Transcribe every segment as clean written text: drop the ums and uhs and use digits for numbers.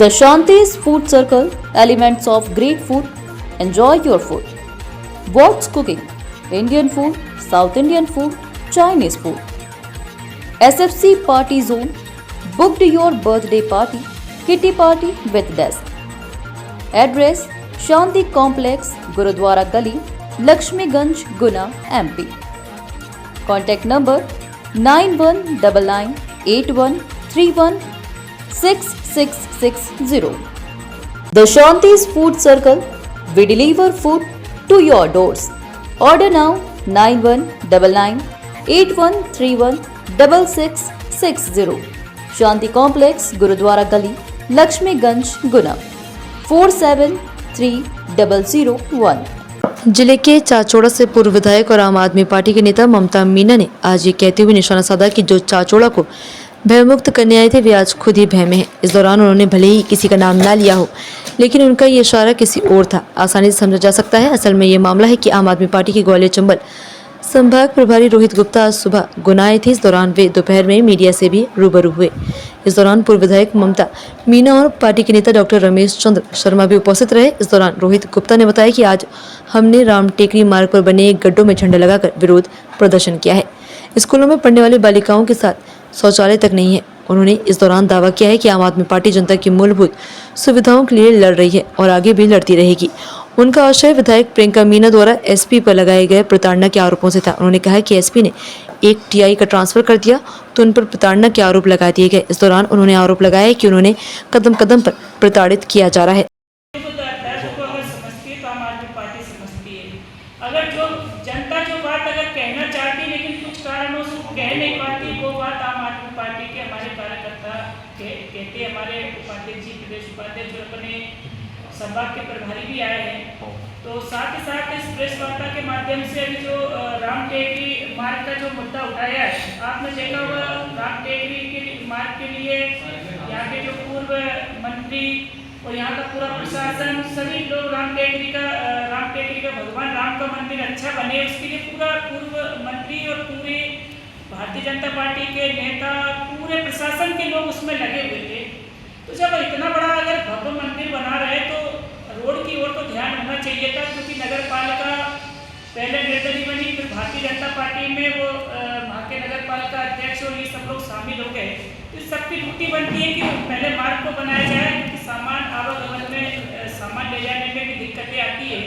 The Shanti's Food Circle, elements of great food. Enjoy your food. What's cooking? Indian food, South Indian food, Chinese food. SFC Party Zone. Booked your birthday party, kitty party with desk. Address Shanti Complex, Gurudwara Gali, Lakshmiganj, Guna, MP. Contact number 919981316660. The Shanti's Food Circle. We deliver food to your doors. Order now 919981316660. Shanti Complex, Gurudwara Gali, Lakshmiganj, Guna. 473001. जिले के चाचौड़ा से पूर्व विधायक और आम आदमी party के नेता ममता मीना ने आज ये कहते हुए निशाना साधा कि जो चाचौड़ा को भयमुक्त करने आए थे वे आज खुद ही भय में हैं। इस दौरान उन्होंने भले ही किसी का नाम ना लिया हो, लेकिन उनका ये इशारा किसी और था, आसानी से समझा जा सकता है। असल में ये मामला है कि आम आदमी पार्टी के ग्वालियर चंबल संभाग प्रभारी रोहित गुप्ता आज सुबह गुना आए थे। इस दौरान वे दोपहर में मीडिया से भी रूबरू हुए। इस दौरान पूर्व विधायक ममता मीना और पार्टी के नेता डॉक्टर रमेश चंद्र शर्मा भी उपस्थित रहे। इस दौरान रोहित गुप्ता ने बताया कि आज हमने राम टेकरी मार्ग पर बने एक गड्ढों में झंडा लगाकर विरोध प्रदर्शन किया है। स्कूलों में पढ़ने वाली बालिकाओं के साथ शौचालय तक नहीं है। उन्होंने इस दौरान दावा किया है कि आम आदमी पार्टी जनता की मूलभूत सुविधाओं के लिए लड़ रही है और आगे भी लड़ती रहेगी। उनका आशय विधायक प्रियंका मीना द्वारा एसपी पर लगाए गए प्रताड़ना के आरोपों से था। उन्होंने कहा कि एसपी ने एक टीआई का ट्रांसफर कर दिया तो उन पर प्रताड़ना के आरोप लगा दिए गए। इस दौरान उन्होंने आरोप लगाया कि उन्होंने कदम कदम पर प्रताड़ित किया जा रहा है। अगर जो जनता जो बात अगर कहना चाहती लेकिन कुछ कारणों से कह नहीं पाती, वो बात आम आदमी पार्टी के हमारे कार्यकर्ता कहते, हमारे उपाध्यक्ष जी, प्रदेश उपाध्यक्ष जो अपने संभाग के प्रभारी भी आए हैं। तो साथ ही साथ इस प्रेस वार्ता के माध्यम से अभी जो राम टेकरी मार्ग का जो मुद्दा उठाया है, आपने देखा होगा राम टेकरी के मार्ग के लिए यहाँ के जो पूर्व मंत्री और यहाँ का पूरा प्रशासन, सभी लोग राम टेकरी का भगवान राम का मंदिर अच्छा बने, उसके लिए पूरा पूर्व मंत्री और पूरे भारतीय जनता पार्टी के नेता, पूरे प्रशासन के लोग उसमें लगे हुए थे। तो जब इतना बड़ा अगर भव्य मंदिर बना रहे तो रोड की ओर तो ध्यान होना चाहिए था, क्योंकि नगर पालिका पहले निर्दलीय बनी, फिर भारतीय जनता पार्टी में वो वहाँ के नगर पालिका अध्यक्ष और ये सब लोग शामिल हो गए। तो सबकी ड्यूटी बनती है कि पहले मार्ग को बनाया जाए, क्योंकि सामान आवागमन में सामान ले जाने में भी दिक्कतें आती है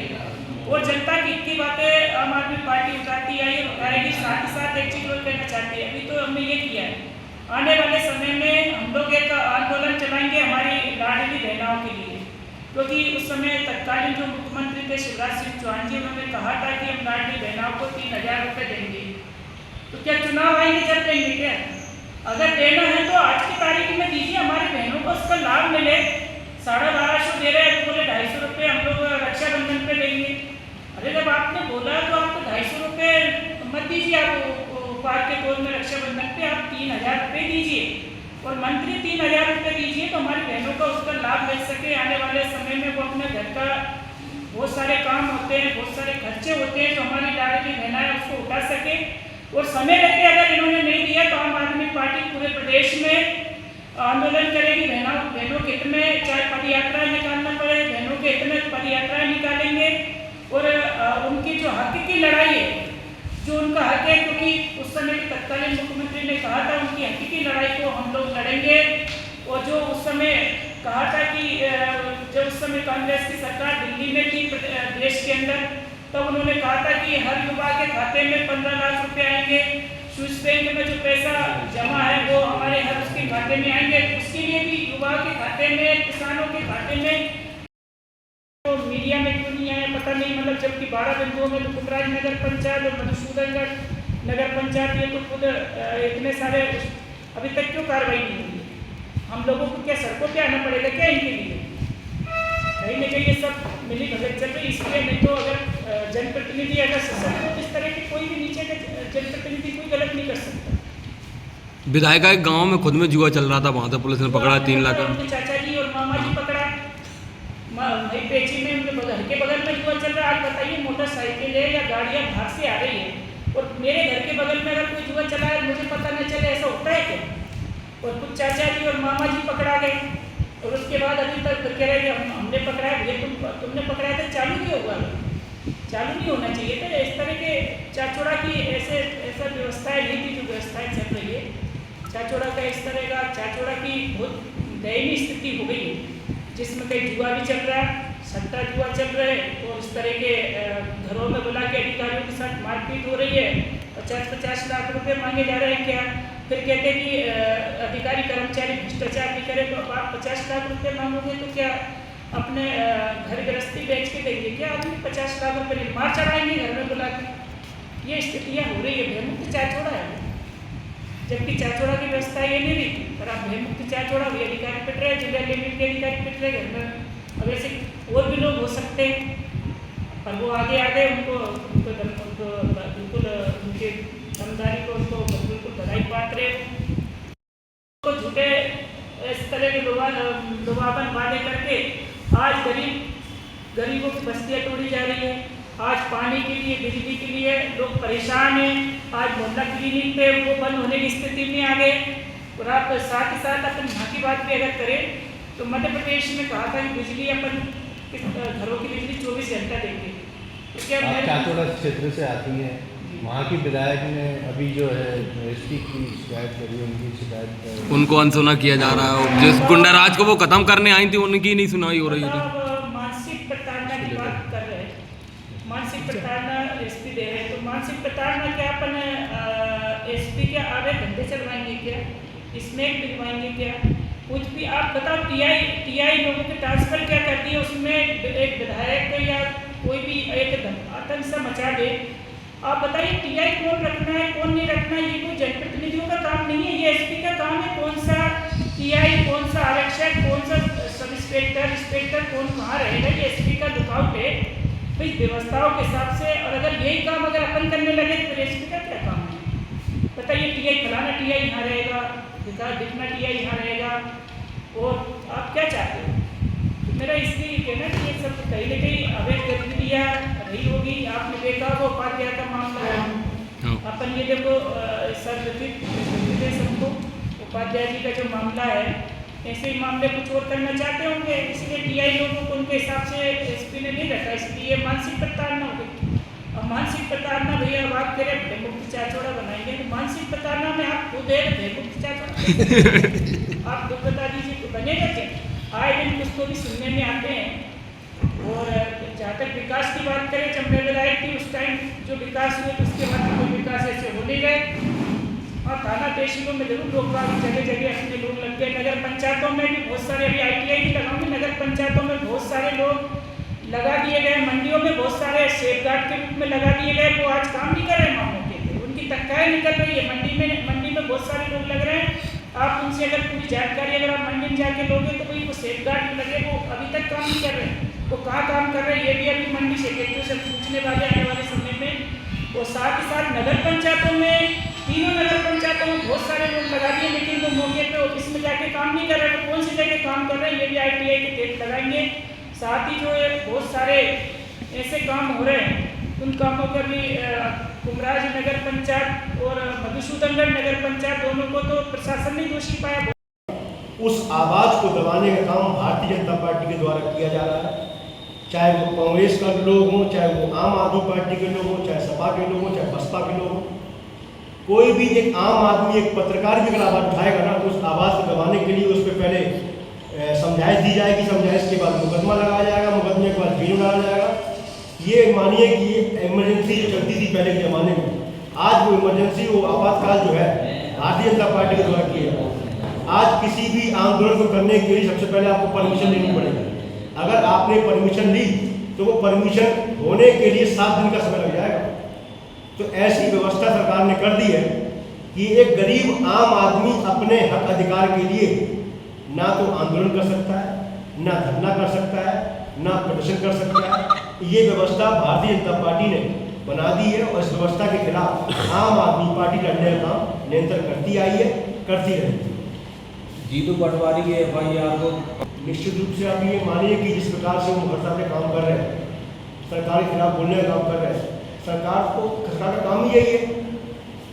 और जनता की इतनी बातें आम आदमी पार्टी उठाती आई और उठाएगी। साथ ही साथ एक चीज और कहना चाहती है, अभी तो हमने ये किया है, आने वाले समय में हम लोग एक आंदोलन चलाएंगे हमारी लाडली बहनाओं के लिए, क्योंकि उस समय तत्कालीन जो मुख्यमंत्री थे शिवराज सिंह चौहान जी, उन्होंने कहा था कि हम लाडली बहनाओं को 3000 रुपये देंगे। तो क्या चुनाव आएंगे जब देंगे? क्या अगर देना है तो आज की तारीख में दीजिए, हमारी बहनों को उसका लाभ मिले। 1250 दे रहे हैं तो बोले 250 रुपये हम लोग रक्षाबंधन पे देंगे। अरे जब आपने बोला तो आपको 250 रुपये मत दीजिए, आप उपहार के तौर में रक्षाबंधन पे आप 3000 रुपये दीजिए और मंत्री 3000 रुपये दीजिए, तो हमारी बहनों को उसका लाभ मिल सके। आने वाले समय में वो अपने घर का बहुत सारे काम होते हैं, बहुत सारे खर्चे होते हैं, जो हमारी लाडली बहना है उसको उठा सके। और समय रहते अगर इन्होंने नहीं दिया तो आम आदमी पार्टी पूरे प्रदेश में आंदोलन करेगी। बहनों के हित में चाहे पद यात्रा निकालना पड़े, बहनों के हित में पद यात्रा निकालेंगे और उनकी जो हक की लड़ाई है, जो उनका हक है, क्योंकि उस समय तत्कालीन मुख्यमंत्री ने कहा था उनकी हक की लड़ाई को हम लोग लड़ेंगे। और जो उस समय कहा था कि जब उस समय कांग्रेस की सरकार दिल्ली में थी देश के अंदर, तब उन्होंने कहा था कि हर युवा के खाते में 15 लाख रुपए आएंगे, स्विस बैंक में जो पैसा जमा है वो हमारे हर उसके खाते में आएंगे। उसके लिए भी युवा के खाते में, किसानों के खाते में तो मीडिया में क्यों नहीं आया पता नहीं। मतलब जबकि 12 बिंदुओं में लुकुटराज नगर पंचायत और मधुसूदनगढ़ नगर पंचायत ये तो खुद इतने सारे अभी तक क्यों कार्रवाई नहीं हुई? हम लोगों को क्या सड़कों पे आना पड़ेगा क्या इनके लिए? कहीं ना कहीं ये सब मिली भगत चल रही। इसलिए नहीं तो अगर जनप्रतिनिधि अगर सशक्त हो, इस तरह की कोई भी नीचे का जनप्रतिनिधि कोई गलत नहीं कर सकता। विधायिका एक गांव में खुद में जुआ चल रहा था, वहां से पुलिस ने पकड़ा 3 लाख। उनके चाचा जी और मामा जी पकड़ा, भाई पेची में उनके घर के बगल में जुआ चल रहा है। आप बताइए मोटरसाइकिल है या गाड़ियाँ बाहर से आ रही है और मेरे घर के बगल में अगर कोई जुआ चला है मुझे पता न चले, ऐसा होता है क्या? और कुछ चाचा जी और मामा जी पकड़ा गए और उसके बाद अभी तक फिर कह रहे कि हमने पकड़ाया, भैया तुमने पकड़ाया था, चालू क्यों हुआ? चालू नहीं होना चाहिए था। इस तरह के चाचोड़ा की ऐसा व्यवस्थाएं नहीं थी जो व्यवस्थाएं चल रही है। चाचोड़ा का इस तरह का चाचोड़ा की बहुत दयनीय स्थिति हो गई है, जिसमें कहीं जुआ भी चल रहा है, सट्टा जुआ चल रहा है, और इस तरह के घरों में बुला के अधिकारियों के साथ मारपीट हो रही है। 50-50 लाख रुपए मांगे जा रहे हैं क्या? फिर कहते हैं कि अधिकारी कर्मचारी भ्रष्टाचार नहीं करे, तो आप 50 लाख रुपए मांगोगे तो क्या अपने घर गृहस्थी बेच के देंगे क्या? आदमी 50 लाख रुपए मार चढ़ाएंगे घर में बुला के? ये स्थितियाँ हो रही है। भयमुक्त चाचोड़ा है, जबकि चाचोड़ा की व्यवस्था ये नहीं रही। पर आप भयमुक्त चाचोड़ा भी अधिकारी पिट रहे, जिला लिमिट के अधिकारी पिट रहे घर में। अब ऐसे और भी लोग हो सकते हैं, पर वो आगे आ गए, उनको बिल्कुल उनके दमदारी को उनको बिल्कुल बधाई बात रहे। तो झूठे इस तरह के लुभावन वादे करके आज गरीबों की बस्तियाँ तोड़ी जा रही है। आज पानी के लिए, बिजली के लिए लोग परेशान हैं। आज मोहल्ला क्लिनिक पे वो बंद होने की स्थिति में आ गए। और आप साथ ही साथ अपन यहाँ की बात भी अगर करें तो मध्य प्रदेश में कहा था कि बिजली अपन घरों की बिजली 24 घंटा देंगे। तो क्या आप चाचोड़ा क्षेत्र से आती हैं, वहाँ की विधायक ने अभी जो है एसपी की शिकायत करी, उनकी शिकायत उनको अनसुना किया जा रहा है। जिस गुंडाराज को वो खत्म करने आई थी उनकी नहीं सुनाई हो रही थी। मानसिक प्रताड़ना की बात कर रहे हैं, मानसिक प्रताड़ना एसपी दे रहे हैं। तो मानसिक प्रताड़ना क्या अपन एसपी के आगे धंधे चलवाएंगे क्या? इसमें दिलवाएंगे क्या? कुछ भी आप बताओ। टीआई लोगों के ट्रांसफर क्या करती है? उसमें एक विधायक या कोई भी एक आतंक सा मचा दे। आप बताइए टीआई कौन रखना है, कौन नहीं रखना है? ये कोई जनप्रतिनिधियों का काम नहीं है, ये एसपी का काम है। कौन सा टीआई, कौन सा आरक्षक, कौन सा सब इंस्पेक्टर कौन कहाँ रहेगा, ये एसपी का लुकआउट है भाई व्यवस्थाओं के हिसाब से। और अगर यही काम अगर अपन करने लगे तो एसपी का क्या काम है? बताइए टीआई फलाना टीआई यहाँ रहेगा, दिखना टीआई यहाँ रहेगा, और आप क्या चाहते हो? तो मेरा इसलिए ये कहना कि ये सब कहीं ना कहीं अवैध गतिविधियाँ रही होगी। आपने देखा वो उपाध्याय का मामला है, अपन ये देखो सर सबको उपाध्याय जी का जो मामला है, ऐसे ही मामले कुछ और करना चाहते होंगे, इसलिए टीआई लोगों को उनके हिसाब से एसपी ने नहीं रखा, इसलिए मानसिक प्रताड़ना हो गई। अब मानसिक प्रताड़ना भैया बात करें भयमुक्त चाचोड़ा बनाएंगे, तो मानसिक प्रताड़ना में आप खुद है भयमुक्त चाचोड़ा आप दुख बता दीजिए तो बनेगा क्या? आए दिन कुछ तो भी सुनने में आते हैं। और जहाँ तक विकास की बात करें, जब मैं विधायक थी उस टाइम जो विकास हुए उसके बाद कोई विकास ऐसे हो नहीं गए। और थाना तहसीलों में जरूर लोग जगह जगह अपने लोग लग गए। नगर पंचायतों में भी बहुत सारे, अभी ITI की लगाऊंगी, नगर पंचायतों में बहुत सारे लोग लगा दिए गए। मंडियों में बहुत सारे सेफगार्ड के रूप में लगा दिए गए, वो आज काम नहीं कर रहे हैं मामलों के लिए, उनकी तक्काएँ निकल रही है। मंडी में बहुत सारे लोग लग रहे हैं। आप उनसे अगर पूरी जानकारी अगर आप मंडी में जाके लोगे तो भाई वो सेफगार्ड लगे, वो अभी तक काम नहीं कर रहे हैं, वो कहाँ काम कर रहे हैं ये भी अभी मंडी सेक्रेटरी से पूछने वाले आने वाले समय में। और साथ ही साथ नगर पंचायतों में, तीनों नगर पंचायतों में बहुत सारे लोग लगा दिए, लेकिन वो मौके पे ऑफिस में जाके काम नहीं कर रहे हैं। तो कौन सी जगह काम कर रहे हैं ये भी ITI के तहत लगाएंगे। साथ ही जो है बहुत सारे ऐसे काम हो रहे हैं, उन कामों पर भी कुमराज नगर पंचायत और मधुसूदनगढ़ नगर पंचायत दोनों को तो प्रशासन ने दोषी पाया। उस आवाज़ को दबाने का काम भारतीय जनता पार्टी के द्वारा किया जा रहा है, चाहे वो कांग्रेस का लोग हों, चाहे वो आम आदमी पार्टी के लोग हों, चाहे सपा के लोग हों, चाहे बसपा के लोग हों। कोई भी एक आम आदमी, एक पत्रकार भी अगर आवाज़ उठाएगा ना, तो उस आवाज़ को दबाने के लिए उस पर पहले समझाइश दी जाएगी, समझाइश के बाद मुकदमा लगाया जाएगा, मुकदमे के बाद जेल डाला जाएगा। ये मानिए कि इमरजेंसी जो चलती थी पहले के ज़माने में, आज वो इमरजेंसी, वो आपातकाल जो है भारतीय जनता पार्टी के द्वारा किया है। आज किसी भी आंदोलन को करने के लिए सबसे पहले आपको परमिशन लेनी पड़ेगी। अगर आपने परमिशन ली तो वो परमिशन होने के लिए 7 दिन का समय लग जाएगा। तो ऐसी व्यवस्था सरकार ने कर दी है कि एक गरीब आम आदमी अपने हक अधिकार के लिए ना तो आंदोलन कर सकता है, ना धरना कर सकता है, ना प्रदर्शन कर सकता है। ये व्यवस्था भारतीय जनता पार्टी ने बना दी है और इस व्यवस्था के खिलाफ आम आदमी पार्टी लड़ने का काम निरंतर करती आई है, करती रहेगी। जीतू पटवारी के FIR को निश्चित रूप से आप ये मानिए कि जिस प्रकार से वो मुखर्ता पे काम कर रहे हैं, सरकार के खिलाफ बोलने का काम कर रहे हैं, सरकार का काम ही यही है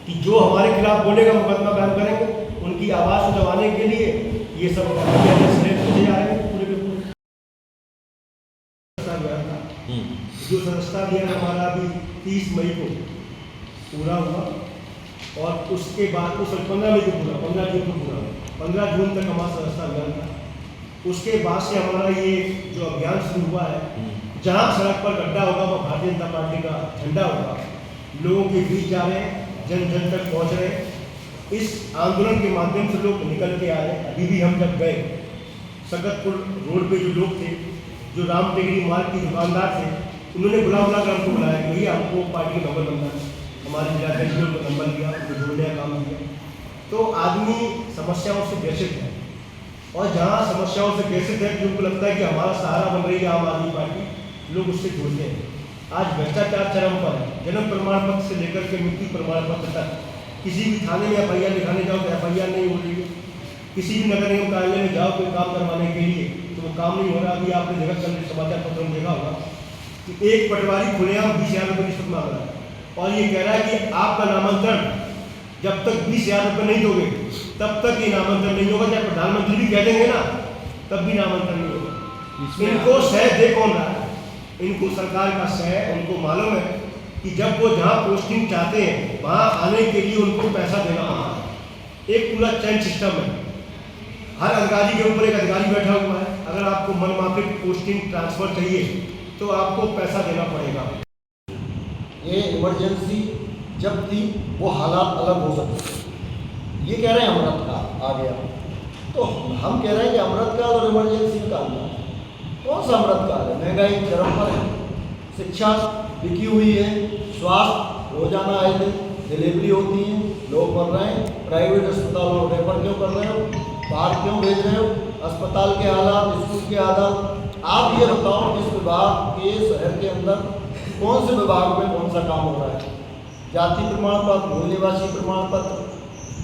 कि जो हमारे खिलाफ बोलेगा मुकदमा कायम करेंगे। उनकी आवाज़ को दबाने के लिए ये सब जा रहे हैं। जो सदस्यता अभियान हमारा अभी 30 मई को पूरा हुआ और उसके बाद तो 15 मई को पूरा, 15 जून को पूरा, 15 जून तक हमारा सदस्यता अभियान था। उसके बाद से हमारा ये जो अभियान शुरू हुआ है, जहाँ सड़क पर गड्ढा होगा वह भारतीय जनता पार्टी का झंडा होगा, लोगों के बीच जा रहे हैं, जन जन तक पहुँच रहे हैं। इस आंदोलन के माध्यम से लोग निकल के आ रहे हैं। अभी भी हम जब गए सकतपुर रोड पे जो लोग थे, जो राम टेकरी मार्ग के दुकानदार थे, उन्होंने बुला कर हमको बुलाया कि भैया हमको पार्टी का नंबर बनना है। हमारे जिलाध्यक्ष ने उनको नंबर दिया, उनको जोड़ने का काम किया। तो आदमी समस्याओं से ग्रसित है और जहाँ समस्याओं से ग्रसित है कि उनको लगता है कि हमारा सहारा बन रही है आम आदमी पार्टी, लोग उससे जुड़ते हैं। आज भ्रष्टाचार चरम पर है। जन्म प्रमाण पत्र से लेकर के मृत्यु प्रमाण पत्र तक किसी भी थाने में FIR लिखाने जाओ तो FIR नहीं हो रही है। किसी भी नगर निगम कार्यालय में जाओ कोई काम करवाने के लिए तो वो काम नहीं हो रहा। अभी आपने देखा, कल समाचार पत्र में देखा होगा कि एक पटवारी खुलेआम 20,000 रुपये रिश्वत मांग रहा है और ये कह रहा है कि आपका नामांतरण जब तक 20,000 रुपये नहीं दोगे तब तक ये नामांतरण नहीं होगा। चाहे प्रधानमंत्री भी कह देंगे ना तब भी नामांतरण नहीं होगा। इनको सह दे कौन रहा है? इनको सरकार का सह, उनको मालूम है कि जब वो जहाँ पोस्टिंग चाहते हैं वहाँ आने के लिए उनको पैसा देना होगा। एक पूरा चैन सिस्टम है। हर अधिकारी के ऊपर एक अधिकारी बैठा हुआ है। अगर आपको मनमाफिक पोस्टिंग ट्रांसफर चाहिए तो आपको पैसा देना पड़ेगा। ये इमरजेंसी जब थी वो हालात अलग हो सकते थे। ये कह रहे हैं अमृतकाल आ गया, तो हम कह रहे हैं कि अमृतकाल और इमरजेंसी निकालना। कौन सा अमृतकाल है? महंगाई चरम पर है, शिक्षा बिकी हुई है, स्वास्थ्य रोजाना आए दिन डिलीवरी होती है, लोग मर रहे हैं, प्राइवेट अस्पतालों में रेफर क्यों कर रहे हो, बाहर क्यों भेज रहे हो, अस्पताल के हालात, स्कूल के हालात। आप ये बताओ इस विभाग के शहर के अंदर कौन से विभाग में कौन सा काम हो रहा है? जाति प्रमाण पत्र, मूल निवासी प्रमाण पत्र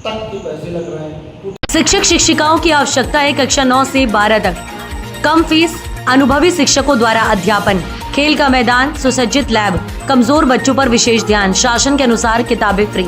तक के पैसे लग रहे हैं। शिक्षक शिक्षिकाओं की आवश्यकता है कक्षा 9 से 12 तक। कम फीस, अनुभवी शिक्षकों द्वारा अध्यापन, खेल का मैदान, सुसज्जित लैब, कमजोर बच्चों पर विशेष ध्यान, शासन के अनुसार किताबें फ्री।